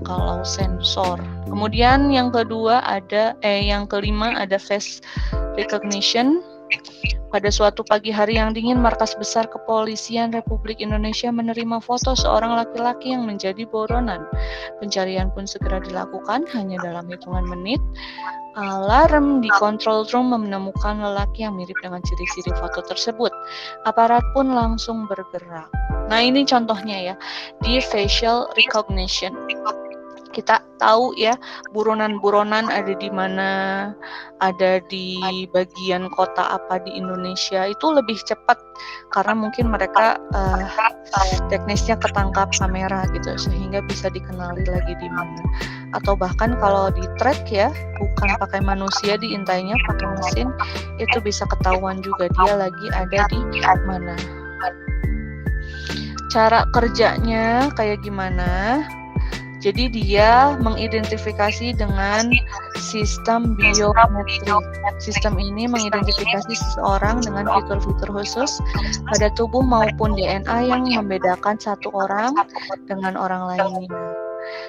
Kalau sensor. Kemudian yang kelima ada face recognition. Pada suatu pagi hari yang dingin, Markas Besar Kepolisian Republik Indonesia menerima foto seorang laki-laki yang menjadi buronan. Pencarian pun segera dilakukan hanya dalam hitungan menit. Alarm di control room menemukan lelaki yang mirip dengan ciri-ciri foto tersebut. Aparat pun langsung bergerak. Nah, ini contohnya ya, di facial recognition. kita tahu ya buronan-buronan ada di mana, ada di bagian kota apa di Indonesia, itu lebih cepat karena mungkin mereka teknisnya ketangkap kamera gitu sehingga bisa dikenali lagi di mana. Atau bahkan kalau di track ya, bukan pakai manusia diintainya, pakai mesin, itu bisa ketahuan juga dia lagi ada di mana. Cara kerjanya kayak gimana? Jadi dia mengidentifikasi dengan sistem biometrik. Sistem ini mengidentifikasi seseorang dengan fitur-fitur khusus pada tubuh maupun DNA yang membedakan satu orang dengan orang lainnya.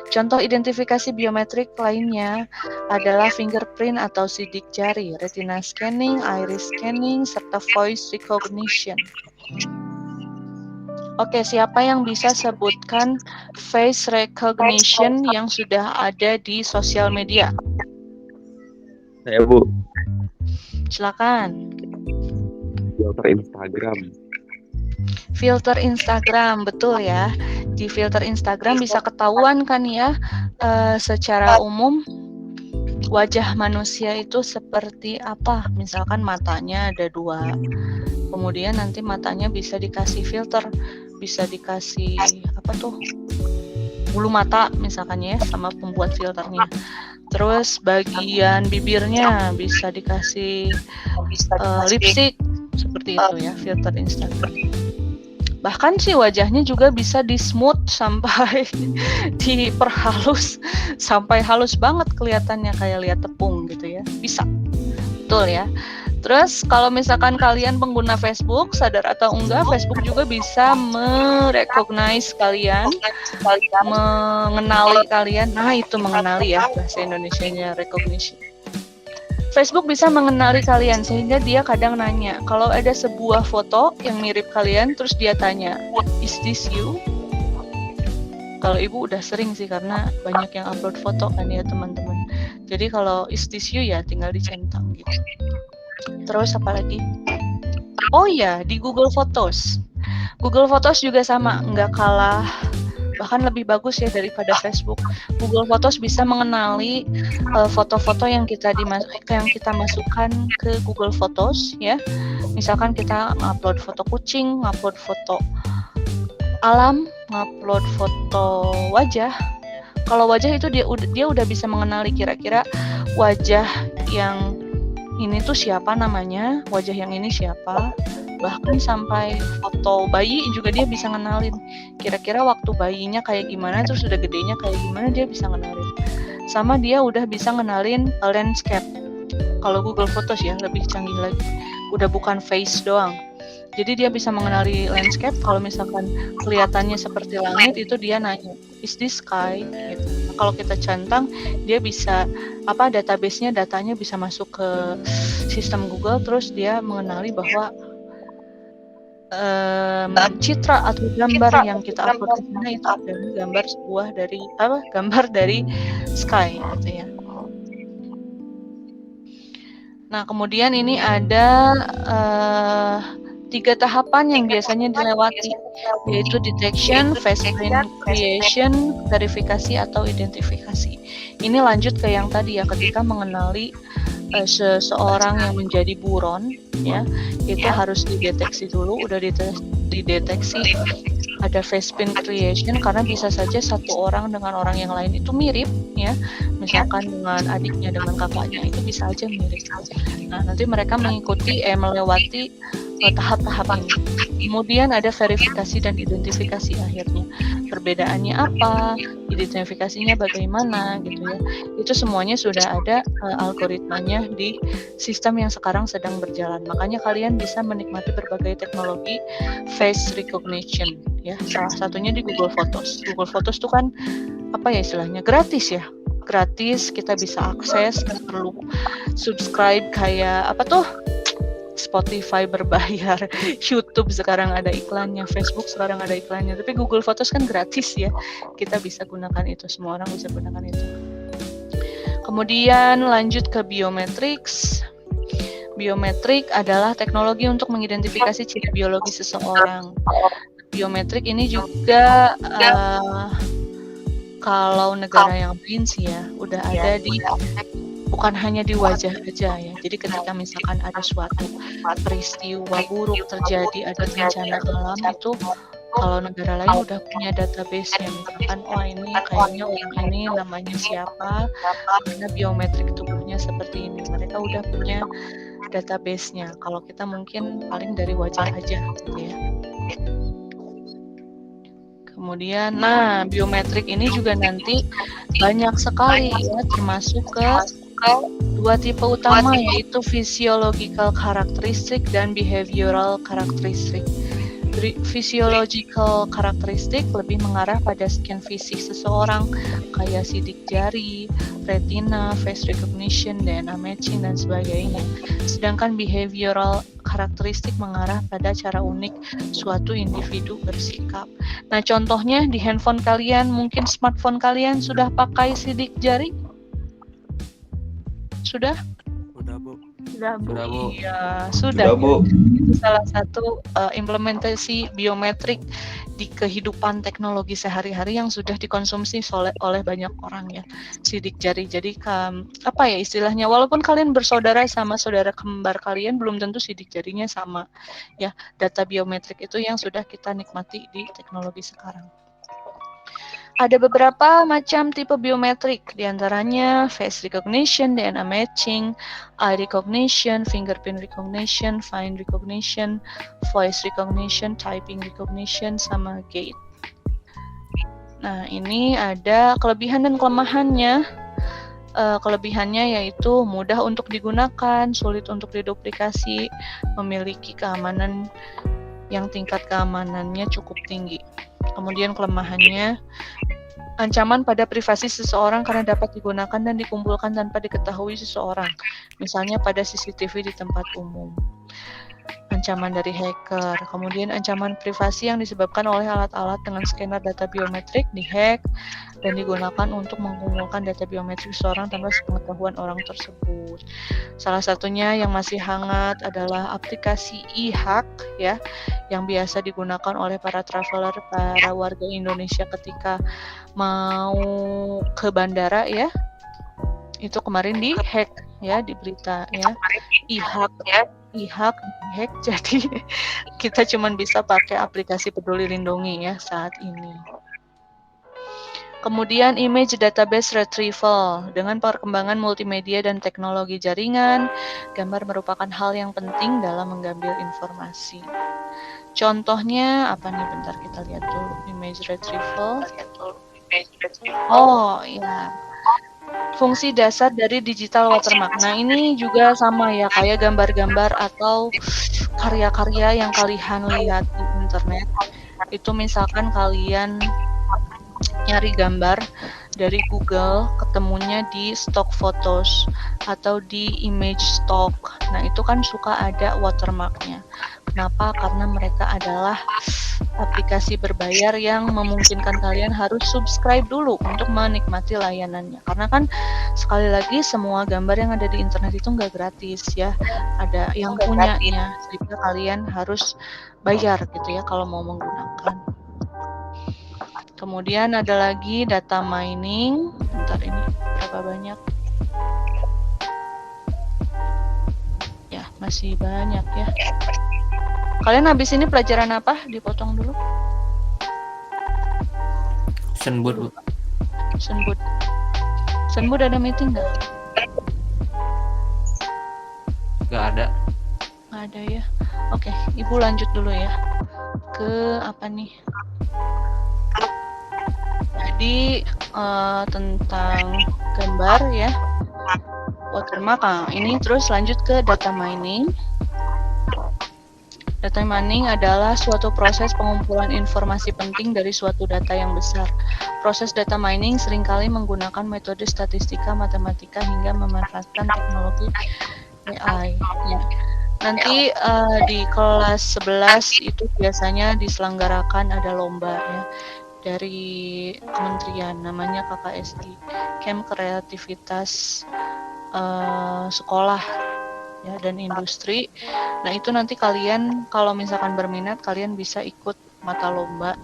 Contoh identifikasi biometrik lainnya adalah fingerprint atau sidik jari, retina scanning, iris scanning, serta voice recognition. Oke, siapa yang bisa sebutkan face recognition yang sudah ada di sosial media? Saya Bu, Silakan. filter Instagram. Filter Instagram, betul ya. Di filter Instagram bisa ketahuan kan ya, secara umum wajah manusia itu seperti apa. Misalkan matanya ada 2. Kemudian nanti matanya bisa dikasih filter, bisa dikasih bulu mata misalkan ya sama pembuat filternya. Terus bagian bibirnya bisa dikasih lipstick seperti itu ya, filter Instagram. Bahkan sih wajahnya juga bisa di smooth sampai diperhalus sampai halus banget kelihatannya kayak lihat tepung gitu ya. Bisa. Betul ya. Terus kalau misalkan kalian pengguna Facebook, sadar atau enggak, Facebook juga bisa merecognize kalian, mengenali kalian. Nah, itu mengenali ya bahasa Indonesianya recognition. Facebook bisa mengenali kalian sehingga dia kadang nanya, kalau ada sebuah foto yang mirip kalian, terus dia tanya, "Is this you?" Kalau ibu udah sering sih karena banyak yang upload foto kan ya teman-teman. Jadi kalau is this you ya tinggal dicentang gitu. Terus apa lagi? Oh iya, di Google Photos. Google Photos juga sama, nggak kalah, bahkan lebih bagus ya daripada Facebook. Google Photos bisa mengenali foto-foto yang kita masukkan ke Google Photos ya. Misalkan kita ngupload foto kucing, ngupload foto alam, ngupload foto wajah. Kalau wajah itu dia udah bisa mengenali kira-kira wajah yang ini tuh siapa namanya, wajah yang ini siapa. Bahkan sampai foto bayi juga dia bisa ngenalin. Kira-kira waktu bayinya kayak gimana, terus udah gedenya kayak gimana, dia bisa ngenalin. Sama dia udah bisa ngenalin landscape. Kalau Google Photos ya lebih canggih lagi. Udah bukan face doang. Jadi dia bisa mengenali landscape. Kalau misalkan kelihatannya seperti langit, itu dia nanya, "Is this sky?" Gitu. Nah, kalau kita centang, dia bisa database-nya, datanya bisa masuk ke sistem Google, terus dia mengenali bahwa citra atau gambar yang kita upload ke sana itu adalah gambar dari sky gitu ya. Nah, kemudian ini ada 3 tahapan yang biasanya dilewati, yaitu detection, fingerprint creation, verifikasi atau identifikasi. Ini lanjut ke yang tadi ya, ketika mengenali seseorang yang menjadi buron ya, itu harus dideteksi dulu. Udah dideteksi ada fingerprint creation karena bisa saja satu orang dengan orang yang lain itu mirip ya, misalkan dengan adiknya dengan kakaknya itu bisa aja mirip. Nah, nanti mereka melewati tahap-tahap ini. Kemudian ada verifikasi dan identifikasi akhirnya. Perbedaannya apa, identifikasinya bagaimana gitu ya. Itu semuanya sudah ada algoritmanya di sistem yang sekarang sedang berjalan. Makanya kalian bisa menikmati berbagai teknologi face recognition ya. Salah satunya di Google Photos. Google Photos itu kan istilahnya gratis ya. Gratis, kita bisa akses, nggak perlu subscribe kayak Spotify berbayar, YouTube sekarang ada iklannya, Facebook sekarang ada iklannya, tapi Google Photos kan gratis ya, kita bisa gunakan itu, semua orang bisa gunakan itu. Kemudian lanjut ke biometrics. Biometrik adalah teknologi untuk mengidentifikasi ciri biologi seseorang. Biometrik ini juga Kalau negara yang lain sih ya udah ada di, bukan hanya di wajah aja ya. Jadi ketika misalkan ada suatu peristiwa buruk terjadi, ada bencana alam itu, kalau negara lain udah punya database-nya, misalkan oh ini kayaknya orang ini namanya siapa, karena biometrik tubuhnya seperti ini. Mereka udah punya database-nya. Kalau kita mungkin paling dari wajah aja gitu ya. Kemudian, nah biometrik ini juga nanti banyak sekali ya, termasuk ke dua tipe utama, yaitu physiological characteristic dan behavioral characteristic. Physiological characteristic lebih mengarah pada scan fisik seseorang, kayak sidik jari, retina, face recognition, DNA matching, dan sebagainya. Sedangkan behavioral karakteristik mengarah pada cara unik suatu individu bersikap. Nah, contohnya di handphone kalian, mungkin smartphone kalian sudah pakai sidik jari? Sudah? Udah, Bu. Sudah, Bu. Sudah, Bu. Iya, sudah. Sudah, Bu. Itu salah satu implementasi biometrik di kehidupan teknologi sehari-hari yang sudah dikonsumsi oleh banyak orang ya, sidik jari. Jadi apa ya istilahnya, walaupun kalian bersaudara sama saudara kembar kalian, belum tentu sidik jarinya sama ya. Data biometrik itu yang sudah kita nikmati di teknologi sekarang. Ada beberapa macam tipe biometrik, diantaranya face recognition, DNA matching, eye recognition, fingerprint recognition, fine recognition, voice recognition, typing recognition, sama gait. Nah, ini ada kelebihan dan kelemahannya. Kelebihannya yaitu mudah untuk digunakan, sulit untuk diduplikasi, memiliki keamanan yang tingkat keamanannya cukup tinggi. Kemudian kelemahannya, ancaman pada privasi seseorang karena dapat digunakan dan dikumpulkan tanpa diketahui seseorang, misalnya pada CCTV di tempat umum. Ancaman dari hacker, kemudian ancaman privasi yang disebabkan oleh alat-alat dengan scanner data biometrik dihack dan digunakan untuk mengumpulkan data biometrik seseorang tanpa sepengetahuan orang tersebut. Salah satunya yang masih hangat adalah aplikasi e-hack ya, yang biasa digunakan oleh para traveler, para warga Indonesia ketika mau ke bandara ya. Itu kemarin di-hack ya di berita ya. E-hack di-hack, jadi kita cuma bisa pakai aplikasi Peduli Lindungi ya saat ini. Kemudian image database retrieval. Dengan perkembangan multimedia dan teknologi jaringan, gambar merupakan hal yang penting dalam mengambil informasi. Contohnya apa nih? Bentar kita lihat dulu. Image retrieval. Oh iya. Fungsi dasar dari digital watermark. Nah, ini juga sama ya, kayak gambar-gambar atau karya-karya yang kalian lihat di internet. Itu misalkan kalian nyari gambar dari Google, ketemunya di stock photos atau di image stock. Nah, itu kan suka ada watermarknya. Kenapa? Karena mereka adalah aplikasi berbayar yang memungkinkan kalian harus subscribe dulu untuk menikmati layanannya. Karena kan sekali lagi semua gambar yang ada di internet itu nggak gratis ya. Ada yang punyanya, sehingga kalian harus bayar gitu ya kalau mau menggunakan. Kemudian ada lagi data mining. Bentar, ini berapa banyak? Ya, masih banyak ya. Kalian habis ini pelajaran apa? Dipotong dulu. Senbud, Bu. Senbud. Senbud ada meeting nggak? Nggak ada. Nggak ada ya. Oke, Ibu lanjut dulu ya. Ke apa nih? Jadi tentang gambar ya, watermark. Ini terus lanjut ke data mining. Data mining adalah suatu proses pengumpulan informasi penting dari suatu data yang besar. Proses data mining seringkali menggunakan metode statistika, matematika, hingga memanfaatkan teknologi AI. Ya. Nanti di kelas 11 itu biasanya diselenggarakan ada lomba ya, dari kementerian, namanya KKSI, Camp Kreativitas Sekolah ya dan Industri. Nah, itu nanti kalian kalau misalkan berminat, kalian bisa ikut mata lomba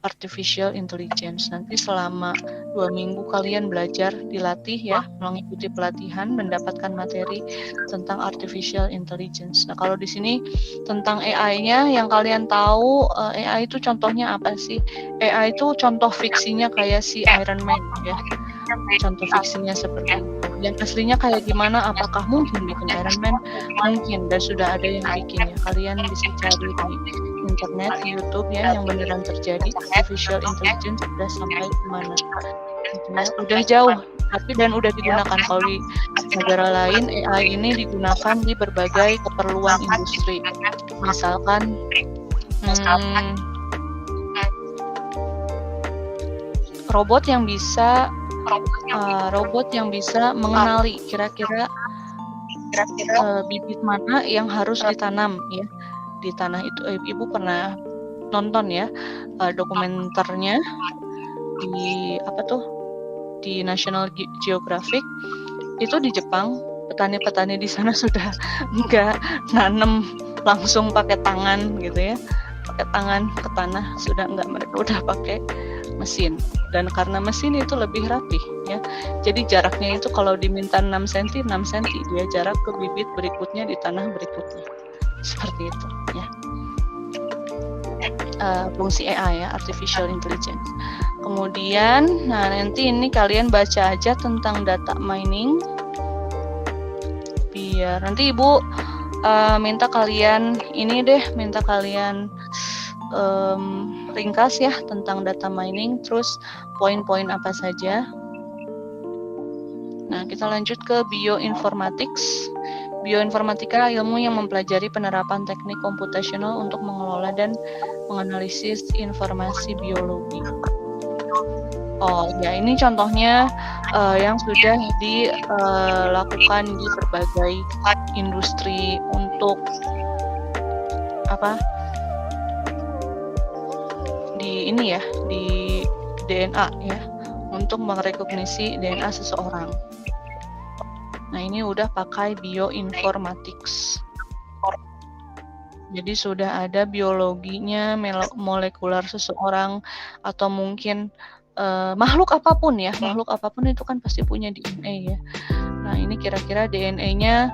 artificial intelligence. Nanti selama 2 minggu kalian belajar, dilatih ya, mengikuti pelatihan, mendapatkan materi tentang artificial intelligence. Nah, kalau di sini tentang AI-nya yang kalian tahu, AI itu contohnya apa sih? AI itu contoh fiksinya kayak si Iron Man ya. Contoh fiksinya seperti itu. Yang aslinya kayak gimana? Apakah mungkin bikin Iron Man? Mungkin, dan sudah ada yang bikinnya. Kalian bisa cari di internet, di YouTube ya, yang beneran terjadi. Artificial intelligence sudah sampai kemana? Gitu ya. Udah jauh, tapi dan udah digunakan. Kalau di negara lain, AI ini digunakan di berbagai keperluan industri. Misalkan robot yang bisa mengenali kira-kira bibit mana yang harus ditanam ya di tanah itu. Ibu pernah nonton ya dokumenternya di di National Geographic. Itu di Jepang, petani-petani di sana sudah nggak nanam langsung pakai tangan gitu ya, pakai tangan ke tanah, sudah nggak, mereka udah pakai mesin. Dan karena mesin itu lebih rapi ya, jadi jaraknya itu kalau diminta 6 cm, 6 cm dia jarak ke bibit berikutnya di tanah berikutnya, seperti itu ya. Fungsi AI ya, artificial intelligence. Kemudian, nah nanti ini kalian baca aja tentang data mining, biar nanti ibu minta kalian ringkas ya tentang data mining, terus poin-poin apa saja. Nah, kita lanjut ke bioinformatics. Bioinformatika ilmu yang mempelajari penerapan teknik komputasional untuk mengelola dan menganalisis informasi biologi. Oh ya, ini contohnya yang sudah dilakukan di berbagai industri untuk di DNA ya, untuk merekognisi DNA seseorang. Nah, ini udah pakai bioinformatics. Jadi sudah ada biologinya, molekular seseorang, atau mungkin makhluk apapun ya, makhluk apapun itu kan pasti punya DNA ya. Nah, ini kira-kira DNA-nya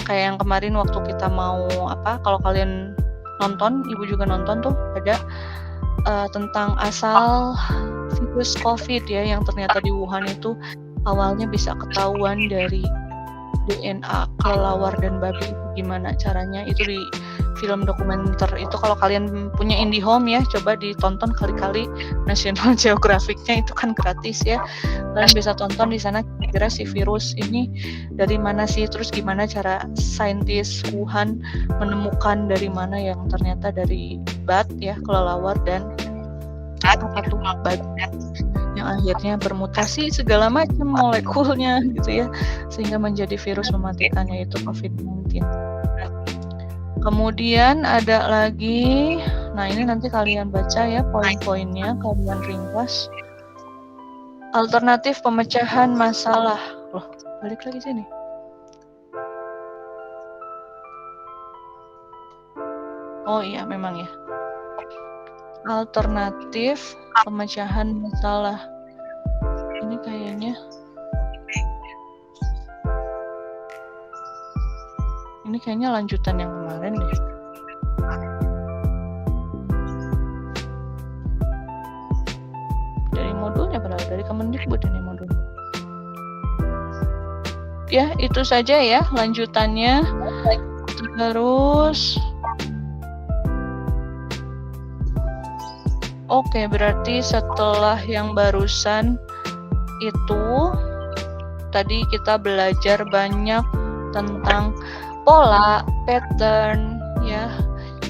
kayak yang kemarin waktu kita mau kalau kalian nonton, ibu juga nonton tuh, ada tentang asal virus COVID ya, yang ternyata di Wuhan itu awalnya bisa ketahuan dari DNA kelelawar dan babi. Gimana caranya, itu di film dokumenter itu. Kalau kalian punya IndiHome ya, coba ditonton kali-kali. National Geographic-nya itu kan gratis ya, kalian bisa tonton di sana kira-kira si virus ini dari mana sih, terus gimana cara saintis Wuhan menemukan dari mana, yang ternyata dari bat ya, kelelawar, dan babi yang akhirnya bermutasi segala macam molekulnya gitu ya, sehingga menjadi virus mematikan, yaitu COVID-19. Kemudian ada lagi, nah ini nanti kalian baca ya poin-poinnya, kalian ringkas. Alternatif pemecahan masalah. Loh, balik lagi sini. Oh iya, memang ya. Alternatif pemecahan masalah. Ini kayaknya lanjutan yang kemarin deh. Dari modulnya padahal, dari Kemendikbud ini modulnya. Ya, itu saja ya lanjutannya. Terus oke, berarti setelah yang barusan itu tadi kita belajar banyak tentang pola, pattern ya,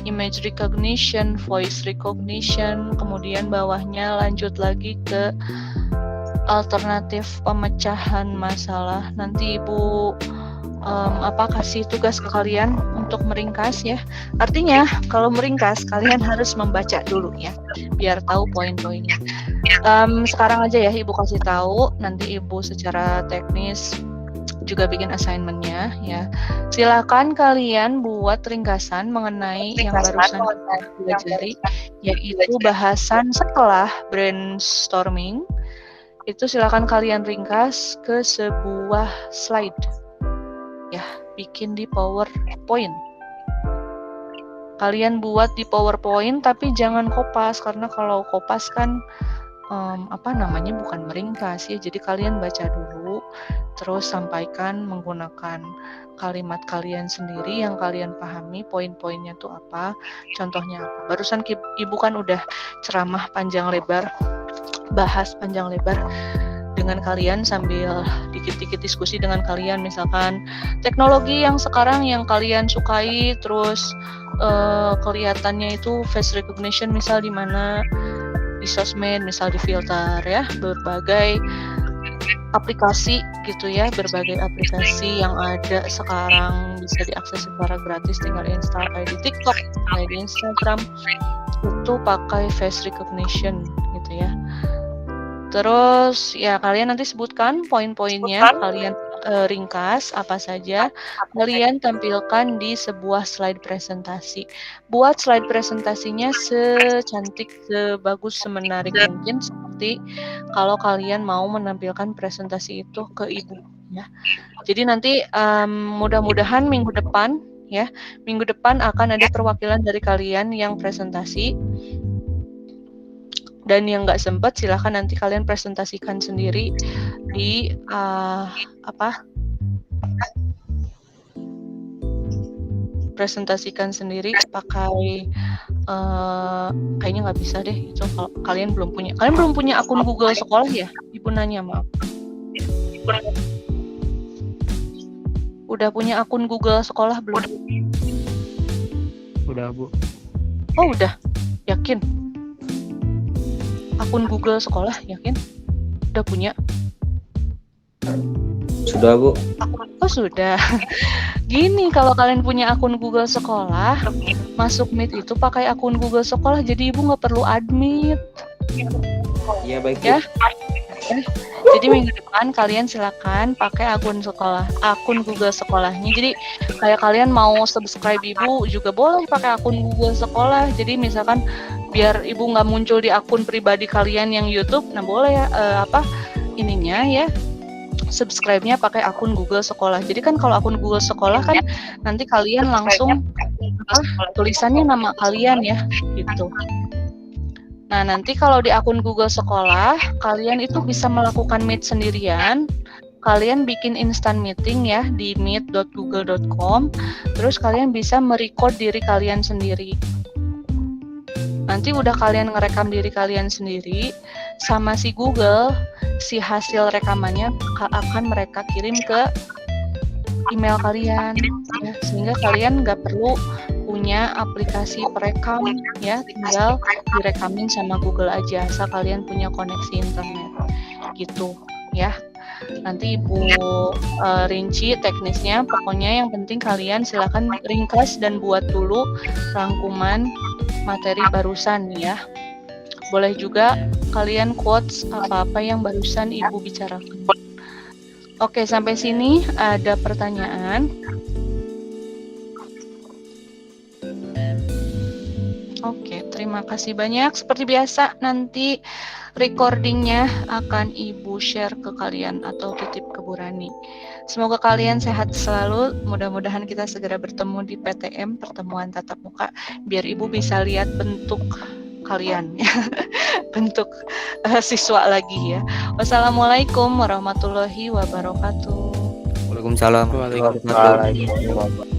image recognition, voice recognition, kemudian bawahnya lanjut lagi ke alternatif pemecahan masalah. Nanti Ibu kasih tugas ke kalian untuk meringkas ya. Artinya kalau meringkas kalian harus membaca dulu ya, biar tahu poin-poinnya. Sekarang aja ya Ibu kasih tahu, nanti Ibu secara teknis juga bikin assignment-nya ya. Silakan kalian buat ringkasan mengenai yang barusan kita pelajari, yaitu bahasan setelah brainstorming. Itu silakan kalian ringkas ke sebuah slide. Ya, bikin di PowerPoint. Kalian buat di PowerPoint tapi jangan kopas, karena kalau kopas kan bukan meringkas ya. Jadi kalian baca dulu, terus sampaikan menggunakan kalimat kalian sendiri yang kalian pahami, poin-poinnya tuh apa, contohnya apa. Barusan Ibu kan udah ceramah panjang lebar, bahas panjang lebar dengan kalian sambil dikit-dikit diskusi dengan kalian, misalkan teknologi yang sekarang yang kalian sukai, terus kelihatannya itu face recognition misal di mana di sosmed, misal di filter ya, berbagai aplikasi gitu ya, berbagai aplikasi yang ada sekarang bisa diakses secara gratis, tinggal install kayak di TikTok, kayak di Instagram, itu pakai face recognition gitu ya. Terus ya kalian nanti sebutkan poin-poinnya, kalian ringkas apa saja, kalian tampilkan di sebuah slide presentasi. Buat slide presentasinya secantik, sebagus, semenarik mungkin, seperti kalau kalian mau menampilkan presentasi itu ke Ibu ya. Jadi nanti mudah-mudahan minggu depan akan ada perwakilan dari kalian yang presentasi. Dan yang nggak sempat silahkan nanti kalian presentasikan sendiri di presentasikan sendiri pakai kayaknya nggak bisa deh itu kalau kalian belum punya akun Google sekolah ya. Ibu nanya, maaf. Udah punya akun Google sekolah belum? Udah, Bu. Oh udah, yakin? Akun Google sekolah, yakin? Udah punya? Sudah, Bu. Oh sudah. Gini, kalau kalian punya akun Google sekolah, masuk Meet itu pakai akun Google sekolah, jadi Ibu nggak perlu admit. Iya, baik, Bu. Ya. Jadi minggu depan kalian silakan pakai akun Google sekolahnya. Jadi kayak kalian mau subscribe Ibu juga boleh pakai akun Google sekolah. Jadi misalkan biar Ibu nggak muncul di akun pribadi kalian yang YouTube, nah boleh ya subscribe-nya pakai akun Google sekolah. Jadi kan kalau akun Google sekolah kan nanti kalian langsung tulisannya nama kalian ya gitu. Nah, nanti kalau di akun Google sekolah, kalian itu bisa melakukan Meet sendirian. Kalian bikin instant meeting ya di meet.google.com. Terus kalian bisa merecord diri kalian sendiri. Nanti udah kalian ngerekam diri kalian sendiri, sama si Google, si hasil rekamannya akan mereka kirim ke email kalian. Ya, sehingga kalian nggak perlu punya aplikasi perekam ya, tinggal direkamin sama Google aja asal kalian punya koneksi internet gitu ya. Nanti Ibu rinci teknisnya, pokoknya yang penting kalian silakan ringkas dan buat dulu rangkuman materi barusan ya. Boleh juga kalian quotes apa-apa yang barusan Ibu bicarakan. Oke, sampai sini ada pertanyaan? Oke, terima kasih banyak. Seperti biasa, nanti recordingnya akan Ibu share ke kalian atau titip ke Bu Rani. Semoga kalian sehat selalu. Mudah-mudahan kita segera bertemu di PTM, pertemuan tatap muka, biar Ibu bisa lihat bentuk kalian, bentuk siswa lagi ya. Wassalamualaikum warahmatullahi wabarakatuh. Waalaikumsalam. Waalaikumsalam.